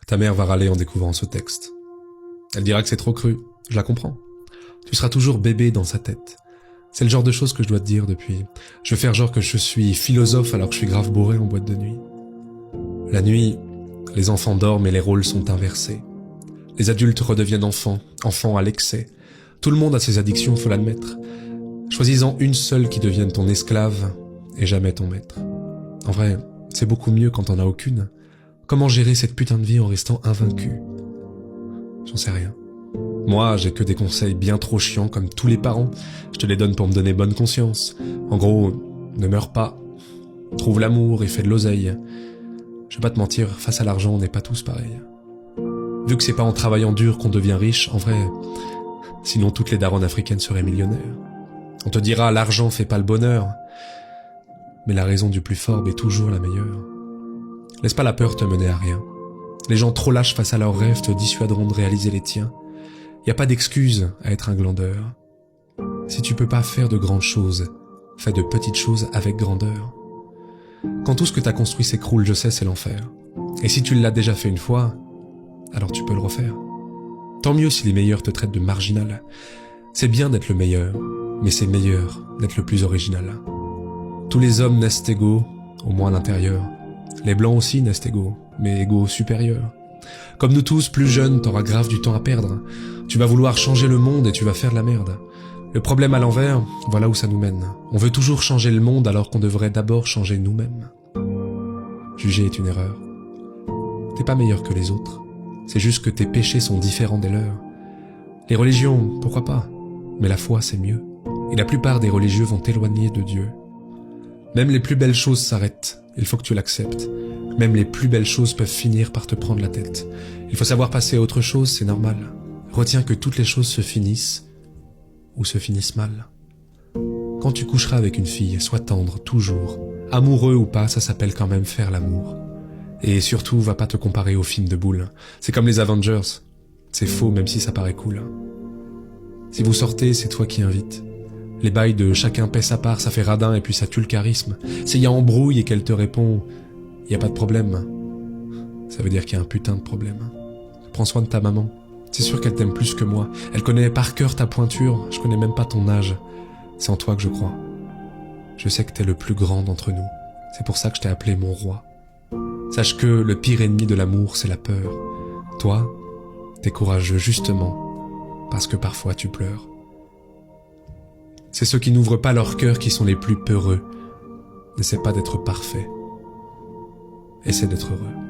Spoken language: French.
Ta mère va râler en découvrant ce texte. Elle dira que c'est trop cru, je la comprends. Tu seras toujours bébé dans sa tête. C'est le genre de choses que je dois te dire depuis. Je veux faire genre que je suis philosophe alors que je suis grave bourré en boîte de nuit. La nuit, les enfants dorment et les rôles sont inversés. Les adultes redeviennent enfants, enfants à l'excès. Tout le monde a ses addictions, faut l'admettre. Choisis-en une seule qui devienne ton esclave et jamais ton maître. En vrai, c'est beaucoup mieux quand t'en as aucune. Comment gérer cette putain de vie en restant invaincu? J'en sais rien. Moi, j'ai que des conseils bien trop chiants comme tous les parents. Je te les donne pour me donner bonne conscience. En gros, ne meurs pas. Trouve l'amour et fais de l'oseille. Je vais pas te mentir, face à l'argent, on n'est pas tous pareils. Vu que c'est pas en travaillant dur qu'on devient riche, en vrai, sinon toutes les daronnes africaines seraient millionnaires. On te dira, l'argent fait pas le bonheur. Mais la raison du plus fort est toujours la meilleure. Laisse pas la peur te mener à rien. Les gens trop lâches face à leurs rêves te dissuaderont de réaliser les tiens. Y a pas d'excuse à être un glandeur. Si tu peux pas faire de grandes choses, fais de petites choses avec grandeur. Quand tout ce que t'as construit s'écroule, je sais, c'est l'enfer. Et si tu l'as déjà fait une fois, alors tu peux le refaire. Tant mieux si les meilleurs te traitent de marginal. C'est bien d'être le meilleur, mais c'est meilleur d'être le plus original. Tous les hommes naissent égaux, au moins à l'intérieur. Les blancs aussi naissent égaux, mais égaux supérieurs. Comme nous tous, plus jeunes, t'auras grave du temps à perdre. Tu vas vouloir changer le monde et tu vas faire de la merde. Le problème à l'envers, voilà où ça nous mène. On veut toujours changer le monde alors qu'on devrait d'abord changer nous-mêmes. Juger est une erreur. T'es pas meilleur que les autres. C'est juste que tes péchés sont différents des leurs. Les religions, pourquoi pas? Mais la foi, c'est mieux. Et la plupart des religieux vont t'éloigner de Dieu. Même les plus belles choses s'arrêtent. Il faut que tu l'acceptes. Même les plus belles choses peuvent finir par te prendre la tête. Il faut savoir passer à autre chose, c'est normal. Retiens que toutes les choses se finissent ou se finissent mal. Quand tu coucheras avec une fille, sois tendre, toujours. Amoureux ou pas, ça s'appelle quand même faire l'amour. Et surtout, va pas te comparer aux films de boules. C'est comme les Avengers. C'est faux, même si ça paraît cool. Si vous sortez, c'est toi qui invites. Les bails de chacun paie sa part, ça fait radin et puis ça tue le charisme. S'il y a embrouille et qu'elle te répond « y a pas de problème », ça veut dire qu'il y a un putain de problème. Prends soin de ta maman. C'est sûr qu'elle t'aime plus que moi. Elle connaît par cœur ta pointure. Je connais même pas ton âge. C'est en toi que je crois. Je sais que t'es le plus grand d'entre nous. C'est pour ça que je t'ai appelé mon roi. Sache que le pire ennemi de l'amour, c'est la peur. Toi, t'es courageux justement parce que parfois tu pleures. C'est ceux qui n'ouvrent pas leur cœur qui sont les plus peureux. N'essaie pas d'être parfait. Essaie d'être heureux.